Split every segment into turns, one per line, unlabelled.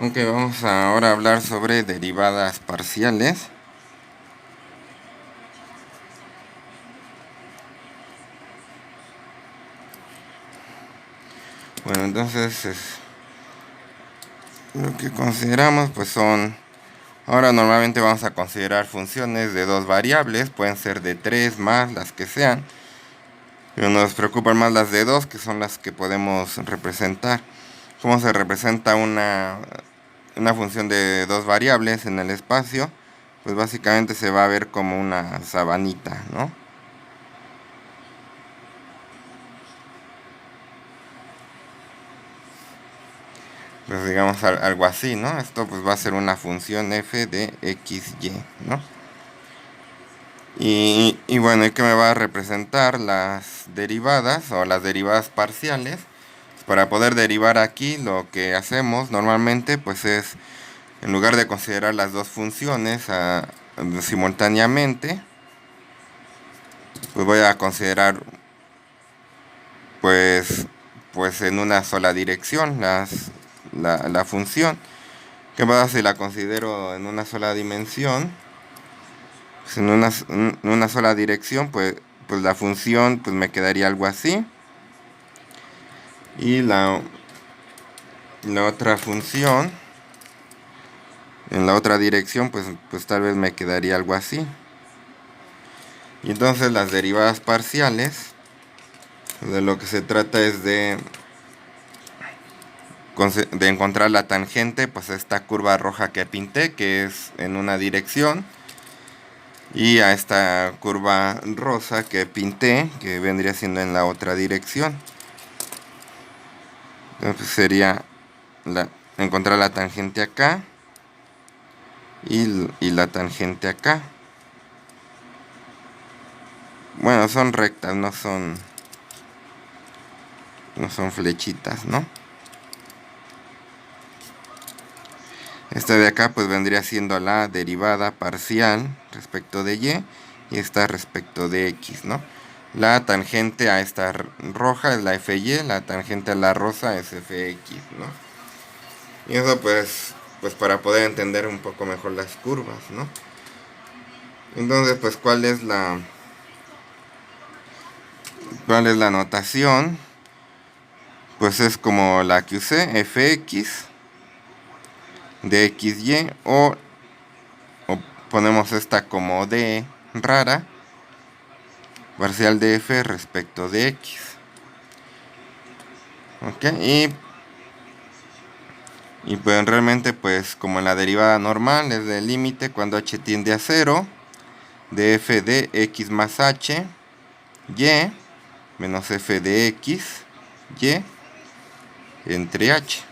Ok, vamos ahora a hablar sobre derivadas parciales. Bueno, entonces lo que consideramos pues son... Ahora normalmente vamos a considerar funciones de dos variables, pueden ser de tres más, las que sean. Pero nos preocupan más las de dos, que son las que podemos representar. ¿Cómo se representa una función de dos variables en el espacio? Pues básicamente se va a ver como una sabanita, ¿no? Pues digamos algo así, ¿no? Esto pues va a ser una función f de x, y, ¿no? Y bueno, ¿y qué me va a representar? Las derivadas o las derivadas parciales. Para poder derivar aquí, lo que hacemos normalmente pues es, en lugar de considerar las dos funciones simultáneamente, pues voy a considerar pues, pues en una sola dirección la función. ¿Qué pasa si la considero en una sola dimensión? Pues en una sola dirección, pues la función pues me quedaría algo así. Y la otra función, en la otra dirección, pues tal vez me quedaría algo así. Y entonces las derivadas parciales, de lo que se trata es de encontrar la tangente, pues esta curva roja que pinté, que es en una dirección, y a esta curva rosa que pinté, que vendría siendo en la otra dirección. Entonces sería encontrar la tangente acá y la tangente acá. Bueno, son rectas, no son flechitas, ¿no? Esta de acá pues vendría siendo la derivada parcial respecto de y esta respecto de x, ¿no? La tangente a esta roja es la fy, la tangente a la rosa es fx, ¿no? Y eso pues para poder entender un poco mejor las curvas, ¿no? Entonces pues ¿cuál es la notación? Pues es como la que usé, fx de xy, o ponemos esta como d rara, parcial de f respecto de x. Ok, y pues realmente pues como en la derivada normal es del límite cuando h tiende a 0 de f de x más h y menos f de x y entre h.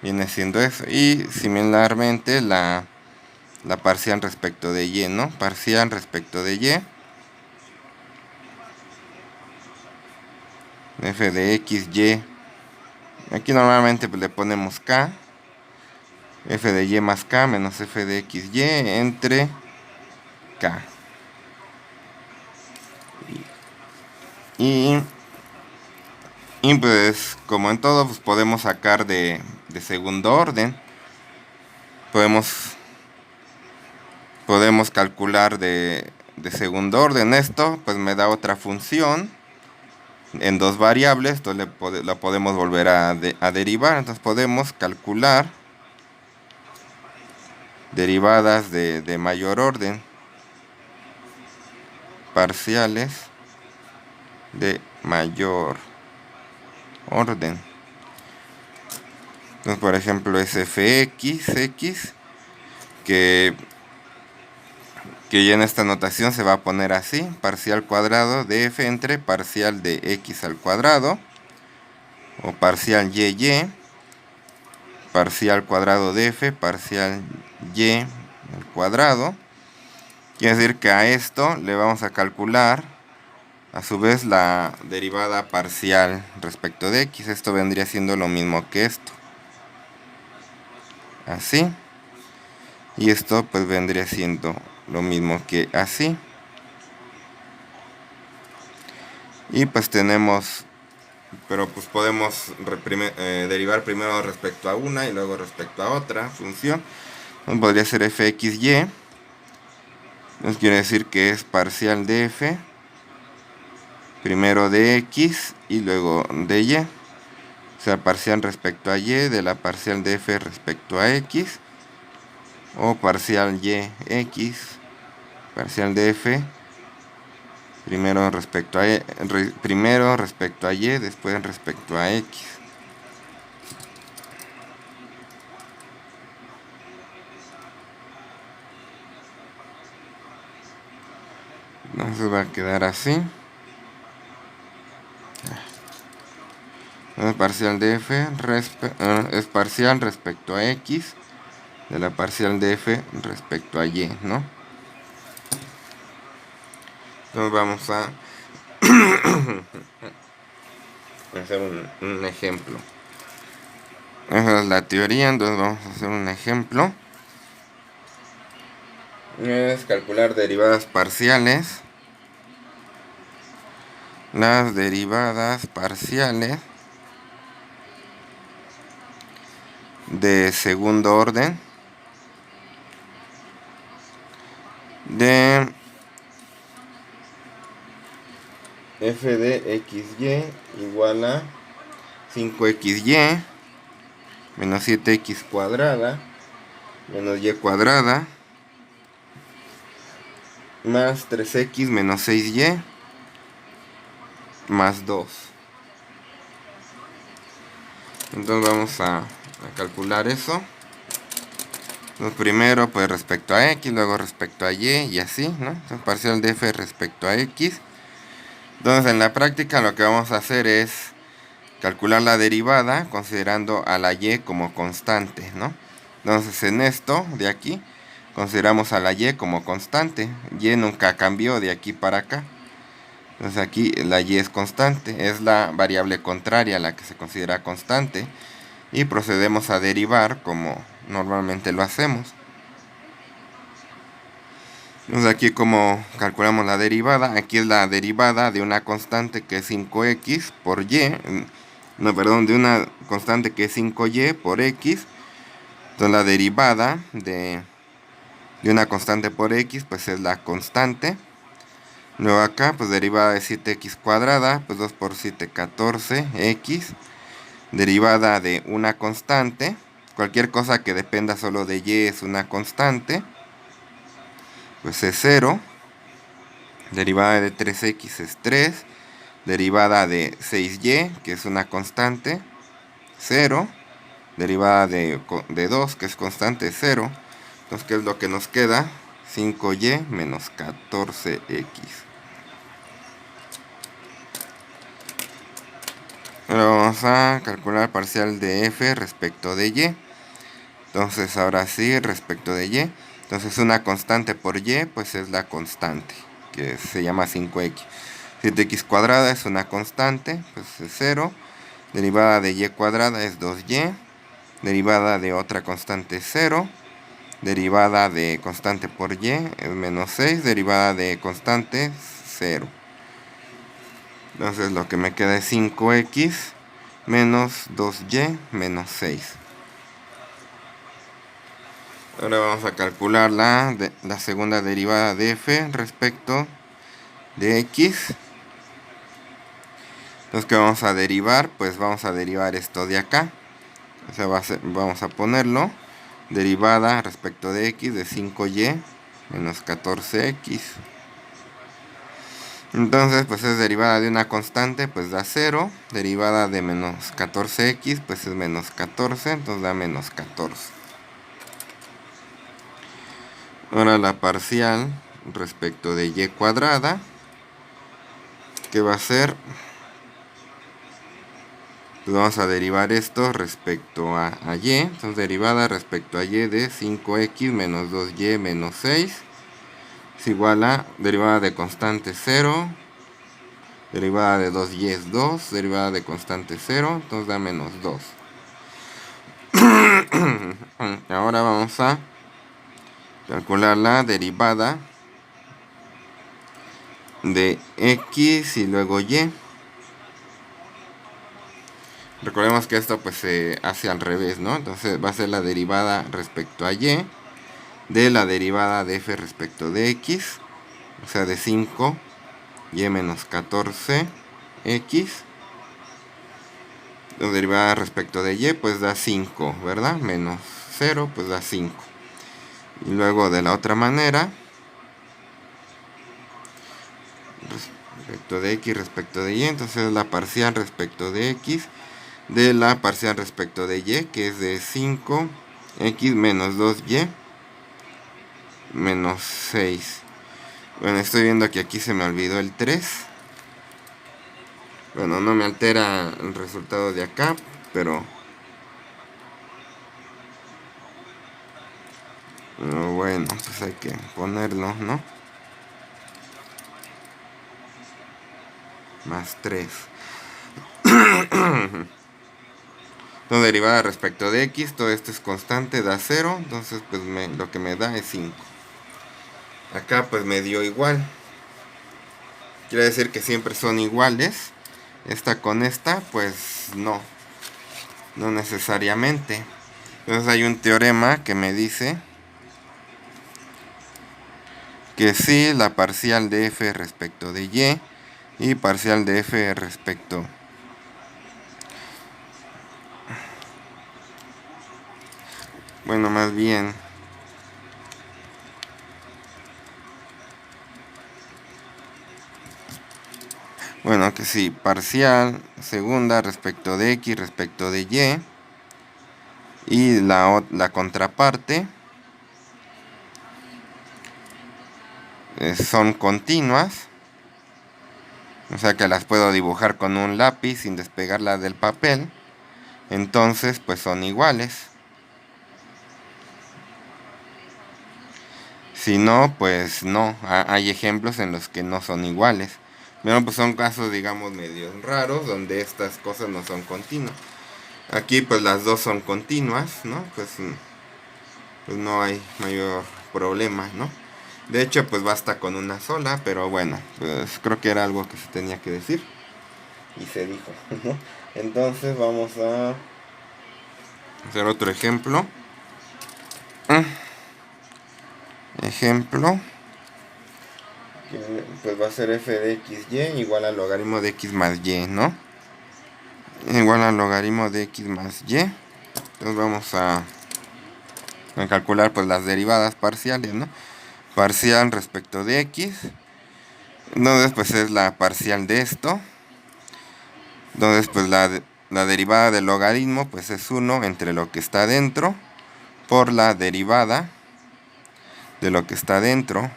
Viene siendo eso. Y similarmente la parcial respecto de y, ¿no? Parcial respecto de y. F de x, y. Aquí normalmente pues le ponemos k. F de y más k menos f de x, y entre k. Y pues como en todo pues podemos sacar de segundo orden. Podemos calcular de segundo orden esto, pues me da otra función en dos variables, entonces la podemos volver a derivar. Entonces podemos calcular derivadas de mayor orden, parciales de mayor orden. Entonces por ejemplo es fx, que ya en esta notación se va a poner así: parcial cuadrado de f entre parcial de x al cuadrado, o parcial y, parcial cuadrado de f, parcial y al cuadrado. Quiere decir que a esto le vamos a calcular a su vez la derivada parcial respecto de x. Esto vendría siendo lo mismo que esto, así. Y esto pues vendría siendo lo mismo que así. Y pues tenemos pero pues podemos derivar primero respecto a una y luego respecto a otra función. Entonces podría ser fxy. Entonces quiere decir que es parcial de f, primero de x y luego de y. O sea, parcial respecto a y de la parcial de f respecto a x. O parcial y x, parcial de f, primero respecto a y, después respecto a x. Entonces va a quedar así. Parcial de f es parcial respecto a x de la parcial de f respecto a y, ¿no? Entonces vamos a hacer un ejemplo. Esa es la teoría, entonces vamos a hacer un ejemplo. Es calcular derivadas parciales. Las derivadas parciales de segundo orden de f de xy igual a 5xy menos 7x cuadrada menos y cuadrada más 3x menos 6y más 2. Entonces vamos a calcular eso. Entonces primero pues respecto a x, luego respecto a y así, ¿no? Entonces parcial de f respecto a x. Entonces en la práctica lo que vamos a hacer es calcular la derivada considerando a la y como constante, ¿no? Entonces en esto de aquí consideramos a la y como constante. Y nunca cambió de aquí para acá. Entonces aquí la y es constante, es la variable contraria a la que se considera constante. Y procedemos a derivar como normalmente lo hacemos. Entonces aquí como calculamos la derivada, aquí es la derivada de una constante que es 5x por y, no, perdón, de una constante que es 5y por x. Entonces la derivada de una constante por x pues es la constante. Luego acá pues derivada de 7x cuadrada, pues 2 por 7, 14x. Derivada de una constante, cualquier cosa que dependa solo de y es una constante, pues es 0. Derivada de 3x es 3. Derivada de 6y, que es una constante, 0. Derivada de 2, que es constante, 0. Entonces, ¿qué es lo que nos queda? 5y menos 14x. Ahora vamos a calcular parcial de f respecto de y. Entonces, ahora sí, respecto de y. Entonces, una constante por y, pues es la constante, que se llama 5x. 7x cuadrada es una constante, pues es 0. Derivada de y cuadrada es 2y. Derivada de otra constante es 0. Derivada de constante por y es menos 6. Derivada de constante es 0. Entonces lo que me queda es 5x menos 2y menos 6. Ahora vamos a calcular la segunda derivada de f respecto de x. Entonces, ¿qué vamos a derivar? Pues vamos a derivar esto de acá. O sea, vamos a ponerlo. Derivada respecto de x de 5y menos 14x. Entonces, pues es derivada de una constante, pues da 0. Derivada de menos 14x, pues es menos 14. Entonces da menos 14. Ahora la parcial respecto de y cuadrada, que va a ser, pues vamos a derivar esto respecto a y. Entonces derivada respecto a y de 5x menos 2y menos 6 es igual a derivada de constante 0. Derivada de 2y es 2. Derivada de constante 0. Entonces da menos 2. Ahora vamos a calcular la derivada de x y luego y. recordemos que esto pues se hace al revés, ¿no? Entonces va a ser la derivada respecto a y de la derivada de f respecto de x, o sea, de 5 y menos 14 x. La derivada respecto de y pues da 5, ¿verdad? Menos 0 pues da 5. Y luego de la otra manera, respecto de x respecto de y, entonces la parcial respecto de x de la parcial respecto de y, que es de 5x menos 2y menos 6. Bueno, estoy viendo que aquí se me olvidó el 3. Bueno, no me altera el resultado de acá, pero bueno, pues hay que ponerlo, ¿no? Más 3. Entonces, derivada respecto de x, todo esto es constante, da 0. Entonces, pues lo que me da es 5. Acá pues me dio igual. Quiere decir que siempre son iguales. Esta con esta, pues no. No necesariamente. Entonces hay un teorema que me dice que si la parcial de f respecto de y parcial de f respecto bueno, más bien bueno, que si parcial segunda respecto de x respecto de y la contraparte son continuas, o sea que las puedo dibujar con un lápiz sin despegarlas del papel, entonces pues son iguales. Si no, pues no. Hay ejemplos en los que no son iguales. Pero pues son casos, digamos, medio raros, donde estas cosas no son continuas. Aquí pues las dos son continuas, ¿no? Pues no hay mayor problema, ¿no? De hecho, pues basta con una sola, pero bueno, pues creo que era algo que se tenía que decir. Y se dijo, ¿no? Entonces vamos a hacer otro ejemplo. Ejemplo, que pues va a ser f de xy igual al logaritmo de x más y, ¿no? Igual al logaritmo de x más y. Entonces vamos a calcular pues las derivadas parciales, ¿no? Parcial respecto de x. Entonces pues es la parcial de esto. Entonces pues la derivada del logaritmo pues es 1 entre lo que está dentro por la derivada de lo que está dentro,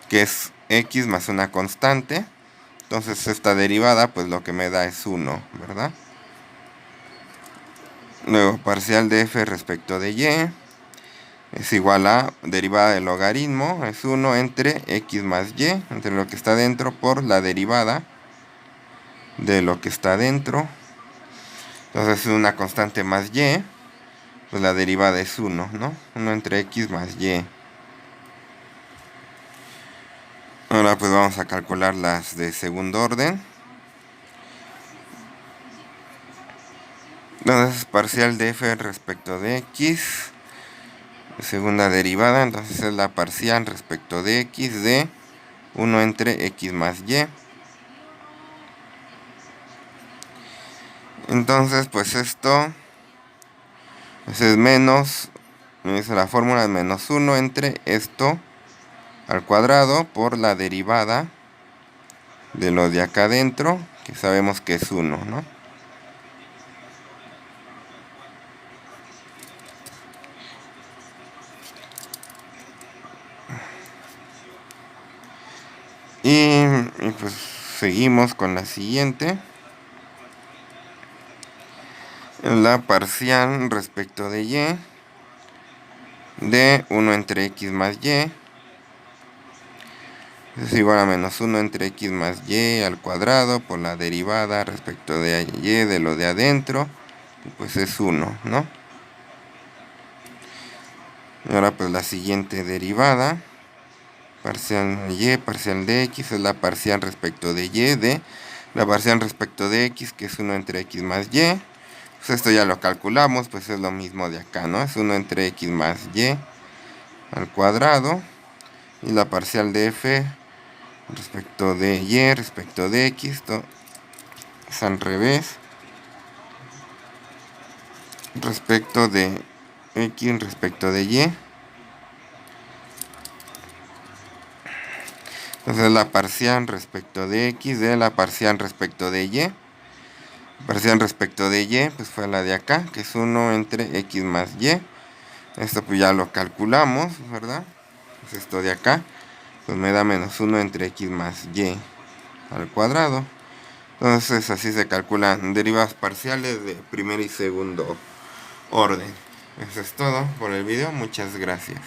que es x más una constante. Entonces esta derivada pues lo que me da es 1, ¿verdad? Luego parcial de f respecto de y es igual a derivada del logaritmo, es 1 entre x más y, entre lo que está dentro por la derivada de lo que está dentro. Entonces es una constante más y, pues la derivada es 1, ¿no? 1 entre x más y. Ahora pues vamos a calcular las de segundo orden. Entonces parcial de f respecto de x, segunda derivada, entonces es la parcial respecto de x de 1 entre x más y. Entonces pues esto pues es menos, me dice la fórmula es menos 1 entre esto al cuadrado por la derivada de lo de acá adentro, que sabemos que es 1, ¿no? Y pues seguimos con la siguiente. La parcial respecto de y de 1 entre x más y es igual a menos 1 entre x más y al cuadrado por la derivada respecto de y de lo de adentro, pues es 1, ¿no? Y ahora pues la siguiente derivada, parcial y, parcial de x, es la parcial respecto de y de la parcial respecto de x, que es 1 entre x más y, Pues esto ya lo calculamos, pues es lo mismo de acá, ¿no? Es 1 entre x más y al cuadrado. Y la parcial de f respecto de y respecto de x, esto es al revés. Respecto de x respecto de y. Entonces la parcial respecto de x de la parcial respecto de y. Parcial respecto de y, pues fue la de acá, que es 1 entre x más y. Esto pues ya lo calculamos, ¿verdad? Pues esto de acá, pues me da menos 1 entre x más y al cuadrado. Entonces así se calculan derivadas parciales de primer y segundo orden. Eso es todo por el video. Muchas gracias.